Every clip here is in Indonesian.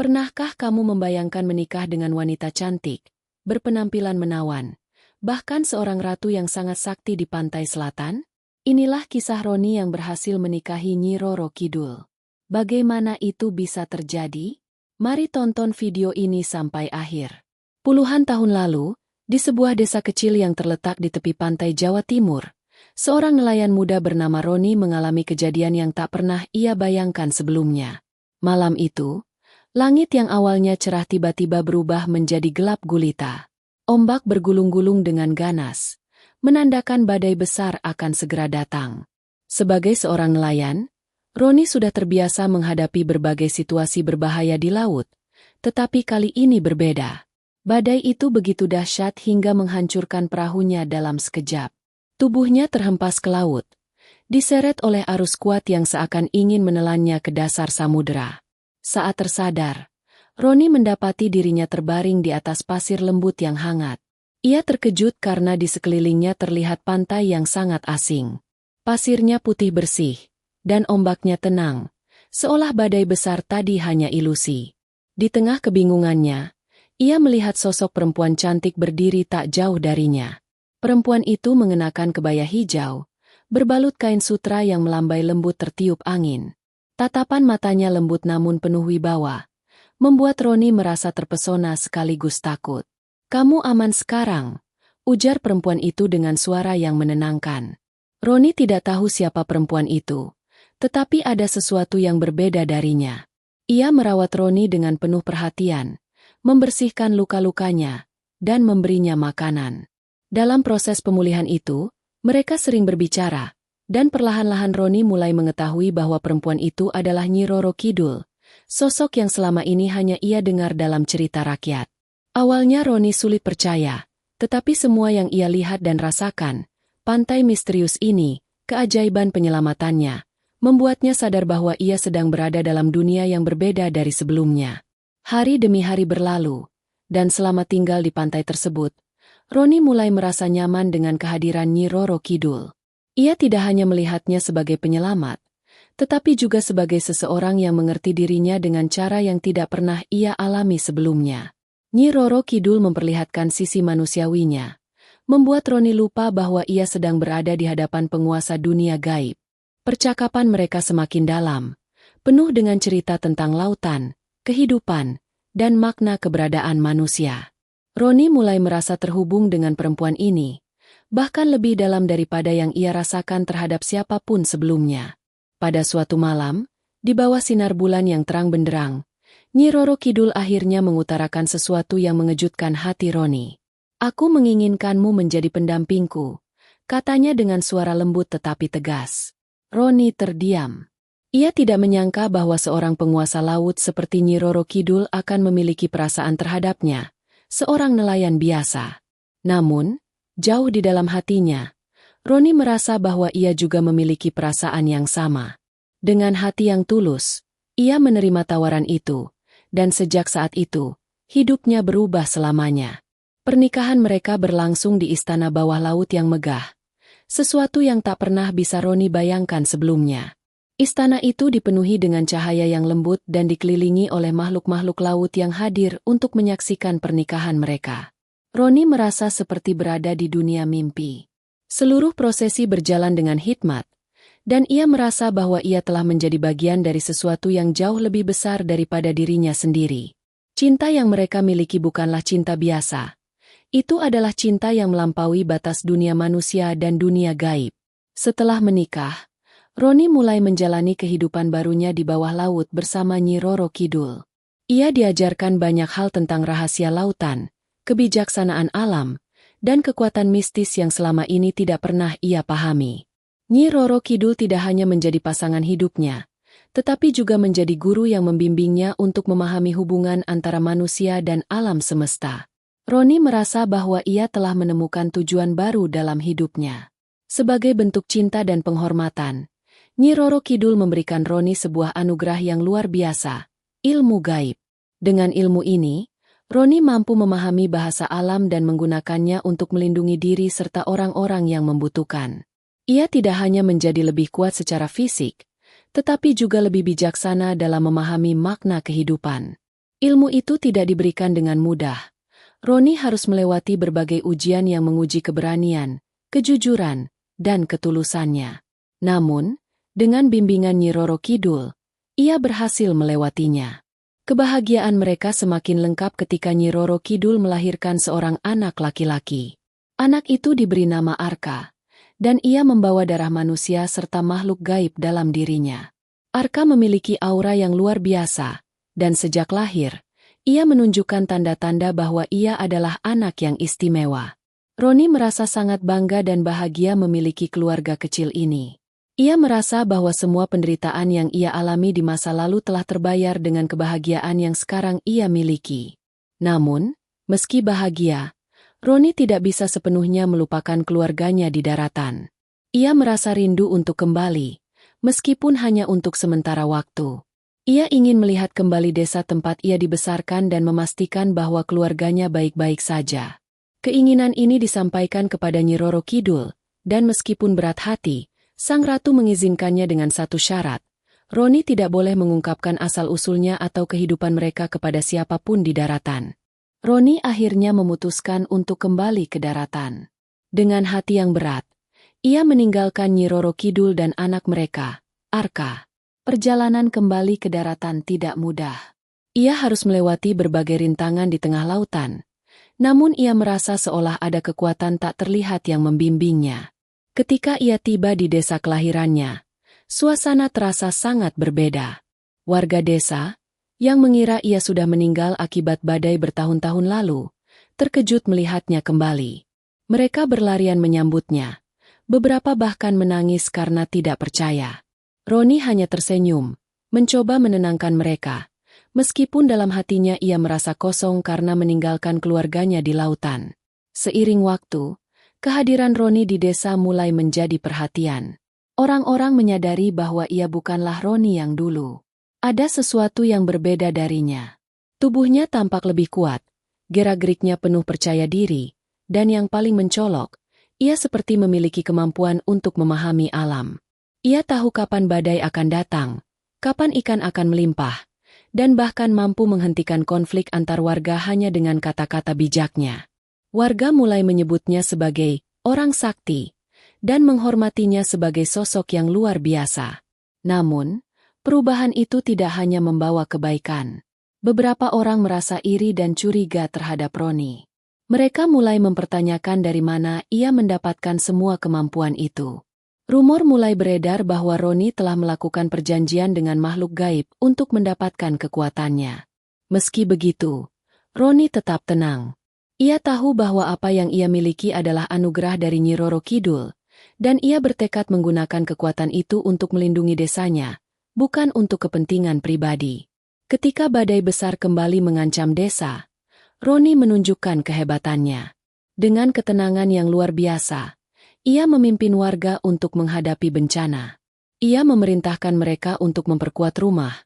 Pernahkah kamu membayangkan menikah dengan wanita cantik, berpenampilan menawan, bahkan seorang ratu yang sangat sakti di pantai selatan? Inilah kisah Roni yang berhasil menikahi Nyi Roro Kidul. Bagaimana itu bisa terjadi? Mari tonton video ini sampai akhir. Puluhan tahun lalu, di sebuah desa kecil yang terletak di tepi pantai Jawa Timur, seorang nelayan muda bernama Roni mengalami kejadian yang tak pernah ia bayangkan sebelumnya. Malam itu, langit yang awalnya cerah tiba-tiba berubah menjadi gelap gulita. Ombak bergulung-gulung dengan ganas, menandakan badai besar akan segera datang. Sebagai seorang nelayan, Roni sudah terbiasa menghadapi berbagai situasi berbahaya di laut, tetapi kali ini berbeda. Badai itu begitu dahsyat hingga menghancurkan perahunya dalam sekejap. Tubuhnya terhempas ke laut, diseret oleh arus kuat yang seakan ingin menelannya ke dasar samudera. Saat tersadar, Roni mendapati dirinya terbaring di atas pasir lembut yang hangat. Ia terkejut karena di sekelilingnya terlihat pantai yang sangat asing. Pasirnya putih bersih, dan ombaknya tenang, seolah badai besar tadi hanya ilusi. Di tengah kebingungannya, ia melihat sosok perempuan cantik berdiri tak jauh darinya. Perempuan itu mengenakan kebaya hijau, berbalut kain sutra yang melambai lembut tertiup angin. Tatapan matanya lembut namun penuh wibawa, membuat Roni merasa terpesona sekaligus takut. "Kamu aman sekarang?" ujar perempuan itu dengan suara yang menenangkan. Roni tidak tahu siapa perempuan itu, tetapi ada sesuatu yang berbeda darinya. Ia merawat Roni dengan penuh perhatian, membersihkan luka-lukanya, dan memberinya makanan. Dalam proses pemulihan itu, mereka sering berbicara, dan perlahan-lahan Roni mulai mengetahui bahwa perempuan itu adalah Nyi Roro Kidul, sosok yang selama ini hanya ia dengar dalam cerita rakyat. Awalnya Roni sulit percaya, tetapi semua yang ia lihat dan rasakan, pantai misterius ini, keajaiban penyelamatannya, membuatnya sadar bahwa ia sedang berada dalam dunia yang berbeda dari sebelumnya. Hari demi hari berlalu, dan selama tinggal di pantai tersebut, Roni mulai merasa nyaman dengan kehadiran Nyi Roro Kidul. Ia tidak hanya melihatnya sebagai penyelamat, tetapi juga sebagai seseorang yang mengerti dirinya dengan cara yang tidak pernah ia alami sebelumnya. Nyi Roro Kidul memperlihatkan sisi manusiawinya, membuat Roni lupa bahwa ia sedang berada di hadapan penguasa dunia gaib. Percakapan mereka semakin dalam, penuh dengan cerita tentang lautan, kehidupan, dan makna keberadaan manusia. Roni mulai merasa terhubung dengan perempuan ini, bahkan lebih dalam daripada yang ia rasakan terhadap siapapun sebelumnya. Pada suatu malam, di bawah sinar bulan yang terang benderang, Nyi Roro Kidul akhirnya mengutarakan sesuatu yang mengejutkan hati Roni. "Aku menginginkanmu menjadi pendampingku," katanya dengan suara lembut tetapi tegas. Roni terdiam. Ia tidak menyangka bahwa seorang penguasa laut seperti Nyi Roro Kidul akan memiliki perasaan terhadapnya, seorang nelayan biasa. Namun, jauh di dalam hatinya, Roni merasa bahwa ia juga memiliki perasaan yang sama. Dengan hati yang tulus, ia menerima tawaran itu, dan sejak saat itu, hidupnya berubah selamanya. Pernikahan mereka berlangsung di istana bawah laut yang megah, sesuatu yang tak pernah bisa Roni bayangkan sebelumnya. Istana itu dipenuhi dengan cahaya yang lembut dan dikelilingi oleh makhluk-makhluk laut yang hadir untuk menyaksikan pernikahan mereka. Roni merasa seperti berada di dunia mimpi. Seluruh prosesi berjalan dengan hikmat, dan ia merasa bahwa ia telah menjadi bagian dari sesuatu yang jauh lebih besar daripada dirinya sendiri. Cinta yang mereka miliki bukanlah cinta biasa. Itu adalah cinta yang melampaui batas dunia manusia dan dunia gaib. Setelah menikah, Roni mulai menjalani kehidupan barunya di bawah laut bersama Nyi Roro Kidul. Ia diajarkan banyak hal tentang rahasia lautan, kebijaksanaan alam, dan kekuatan mistis yang selama ini tidak pernah ia pahami. Nyi Roro Kidul tidak hanya menjadi pasangan hidupnya, tetapi juga menjadi guru yang membimbingnya untuk memahami hubungan antara manusia dan alam semesta. Roni merasa bahwa ia telah menemukan tujuan baru dalam hidupnya. Sebagai bentuk cinta dan penghormatan, Nyi Roro Kidul memberikan Roni sebuah anugerah yang luar biasa, ilmu gaib. Dengan ilmu ini, Roni mampu memahami bahasa alam dan menggunakannya untuk melindungi diri serta orang-orang yang membutuhkan. Ia tidak hanya menjadi lebih kuat secara fisik, tetapi juga lebih bijaksana dalam memahami makna kehidupan. Ilmu itu tidak diberikan dengan mudah. Roni harus melewati berbagai ujian yang menguji keberanian, kejujuran, dan ketulusannya. Namun, dengan bimbingan Nyi Roro Kidul, ia berhasil melewatinya. Kebahagiaan mereka semakin lengkap ketika Nyi Roro Kidul melahirkan seorang anak laki-laki. Anak itu diberi nama Arka, dan ia membawa darah manusia serta makhluk gaib dalam dirinya. Arka memiliki aura yang luar biasa, dan sejak lahir, ia menunjukkan tanda-tanda bahwa ia adalah anak yang istimewa. Roni merasa sangat bangga dan bahagia memiliki keluarga kecil ini. Ia merasa bahwa semua penderitaan yang ia alami di masa lalu telah terbayar dengan kebahagiaan yang sekarang ia miliki. Namun, meski bahagia, Roni tidak bisa sepenuhnya melupakan keluarganya di daratan. Ia merasa rindu untuk kembali, meskipun hanya untuk sementara waktu. Ia ingin melihat kembali desa tempat ia dibesarkan dan memastikan bahwa keluarganya baik-baik saja. Keinginan ini disampaikan kepada Nyi Roro Kidul, dan meskipun berat hati, sang ratu mengizinkannya dengan satu syarat. Roni tidak boleh mengungkapkan asal-usulnya atau kehidupan mereka kepada siapapun di daratan. Roni akhirnya memutuskan untuk kembali ke daratan. Dengan hati yang berat, ia meninggalkan Nyi Roro Kidul dan anak mereka, Arka. Perjalanan kembali ke daratan tidak mudah. Ia harus melewati berbagai rintangan di tengah lautan. Namun ia merasa seolah ada kekuatan tak terlihat yang membimbingnya. Ketika ia tiba di desa kelahirannya, suasana terasa sangat berbeda. Warga desa, yang mengira ia sudah meninggal akibat badai bertahun-tahun lalu, terkejut melihatnya kembali. Mereka berlarian menyambutnya. Beberapa bahkan menangis karena tidak percaya. Roni hanya tersenyum, mencoba menenangkan mereka. Meskipun dalam hatinya ia merasa kosong karena meninggalkan keluarganya di lautan. Seiring waktu, kehadiran Roni di desa mulai menjadi perhatian. Orang-orang menyadari bahwa ia bukanlah Roni yang dulu. Ada sesuatu yang berbeda darinya. Tubuhnya tampak lebih kuat, gerak-geriknya penuh percaya diri, dan yang paling mencolok, ia seperti memiliki kemampuan untuk memahami alam. Ia tahu kapan badai akan datang, kapan ikan akan melimpah, dan bahkan mampu menghentikan konflik antar warga hanya dengan kata-kata bijaknya. Warga mulai menyebutnya sebagai orang sakti, dan menghormatinya sebagai sosok yang luar biasa. Namun, perubahan itu tidak hanya membawa kebaikan. Beberapa orang merasa iri dan curiga terhadap Roni. Mereka mulai mempertanyakan dari mana ia mendapatkan semua kemampuan itu. Rumor mulai beredar bahwa Roni telah melakukan perjanjian dengan makhluk gaib untuk mendapatkan kekuatannya. Meski begitu, Roni tetap tenang. Ia tahu bahwa apa yang ia miliki adalah anugerah dari Nyi Roro Kidul, dan ia bertekad menggunakan kekuatan itu untuk melindungi desanya, bukan untuk kepentingan pribadi. Ketika badai besar kembali mengancam desa, Roni menunjukkan kehebatannya. Dengan ketenangan yang luar biasa, ia memimpin warga untuk menghadapi bencana. Ia memerintahkan mereka untuk memperkuat rumah,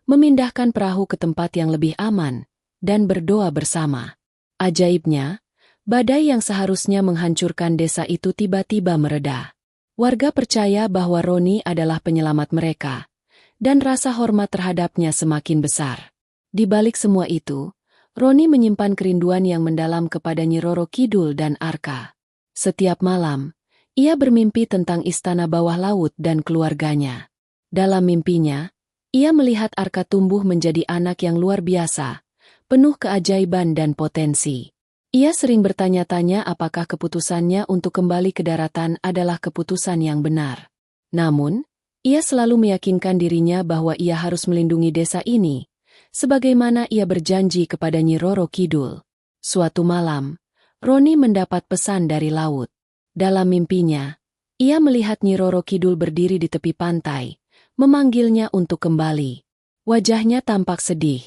memindahkan perahu ke tempat yang lebih aman, dan berdoa bersama. Ajaibnya, badai yang seharusnya menghancurkan desa itu tiba-tiba mereda. Warga percaya bahwa Roni adalah penyelamat mereka, dan rasa hormat terhadapnya semakin besar. Di balik semua itu, Roni menyimpan kerinduan yang mendalam kepada Nyi Roro Kidul dan Arka. Setiap malam, ia bermimpi tentang istana bawah laut dan keluarganya. Dalam mimpinya, ia melihat Arka tumbuh menjadi anak yang luar biasa, penuh keajaiban dan potensi. Ia sering bertanya-tanya apakah keputusannya untuk kembali ke daratan adalah keputusan yang benar. Namun, ia selalu meyakinkan dirinya bahwa ia harus melindungi desa ini, sebagaimana ia berjanji kepada Nyi Roro Kidul. Suatu malam, Roni mendapat pesan dari laut. Dalam mimpinya, ia melihat Nyi Roro Kidul berdiri di tepi pantai, memanggilnya untuk kembali. Wajahnya tampak sedih,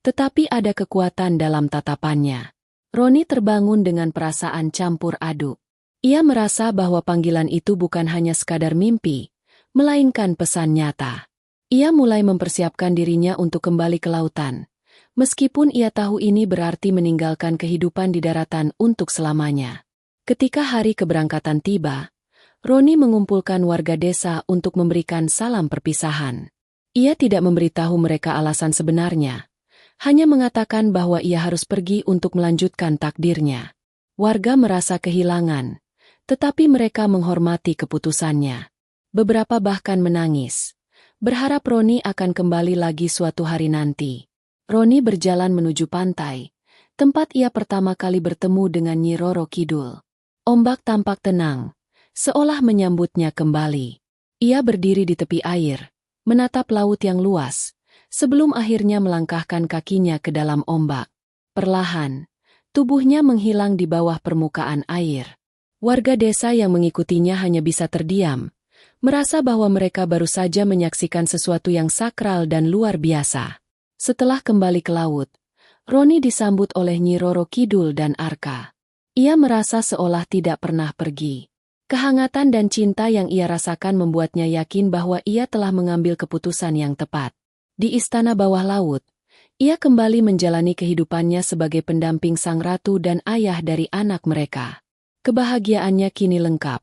tetapi ada kekuatan dalam tatapannya. Roni terbangun dengan perasaan campur aduk. Ia merasa bahwa panggilan itu bukan hanya sekadar mimpi, melainkan pesan nyata. Ia mulai mempersiapkan dirinya untuk kembali ke lautan, meskipun ia tahu ini berarti meninggalkan kehidupan di daratan untuk selamanya. Ketika hari keberangkatan tiba, Roni mengumpulkan warga desa untuk memberikan salam perpisahan. Ia tidak memberitahu mereka alasan sebenarnya, hanya mengatakan bahwa ia harus pergi untuk melanjutkan takdirnya. Warga merasa kehilangan, tetapi mereka menghormati keputusannya. Beberapa bahkan menangis, berharap Roni akan kembali lagi suatu hari nanti. Roni berjalan menuju pantai, tempat ia pertama kali bertemu dengan Nyi Roro Kidul. Ombak tampak tenang, seolah menyambutnya kembali. Ia berdiri di tepi air, menatap laut yang luas, sebelum akhirnya melangkahkan kakinya ke dalam ombak. Perlahan, tubuhnya menghilang di bawah permukaan air. Warga desa yang mengikutinya hanya bisa terdiam, merasa bahwa mereka baru saja menyaksikan sesuatu yang sakral dan luar biasa. Setelah kembali ke laut, Roni disambut oleh Nyi Roro Kidul dan Arka. Ia merasa seolah tidak pernah pergi. Kehangatan dan cinta yang ia rasakan membuatnya yakin bahwa ia telah mengambil keputusan yang tepat. Di istana bawah laut, ia kembali menjalani kehidupannya sebagai pendamping sang ratu dan ayah dari anak mereka. Kebahagiaannya kini lengkap,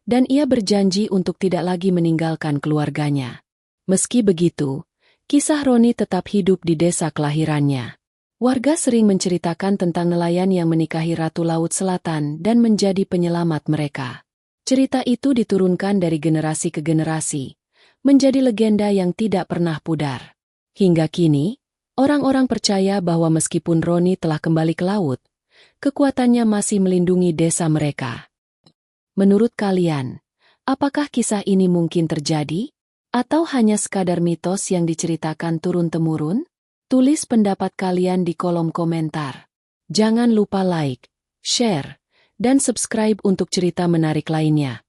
dan ia berjanji untuk tidak lagi meninggalkan keluarganya. Meski begitu, kisah Roni tetap hidup di desa kelahirannya. Warga sering menceritakan tentang nelayan yang menikahi Ratu Laut Selatan dan menjadi penyelamat mereka. Cerita itu diturunkan dari generasi ke generasi, menjadi legenda yang tidak pernah pudar. Hingga kini, orang-orang percaya bahwa meskipun Roni telah kembali ke laut, kekuatannya masih melindungi desa mereka. Menurut kalian, apakah kisah ini mungkin terjadi? Atau hanya sekadar mitos yang diceritakan turun-temurun? Tulis pendapat kalian di kolom komentar. Jangan lupa like, share, dan subscribe untuk cerita menarik lainnya.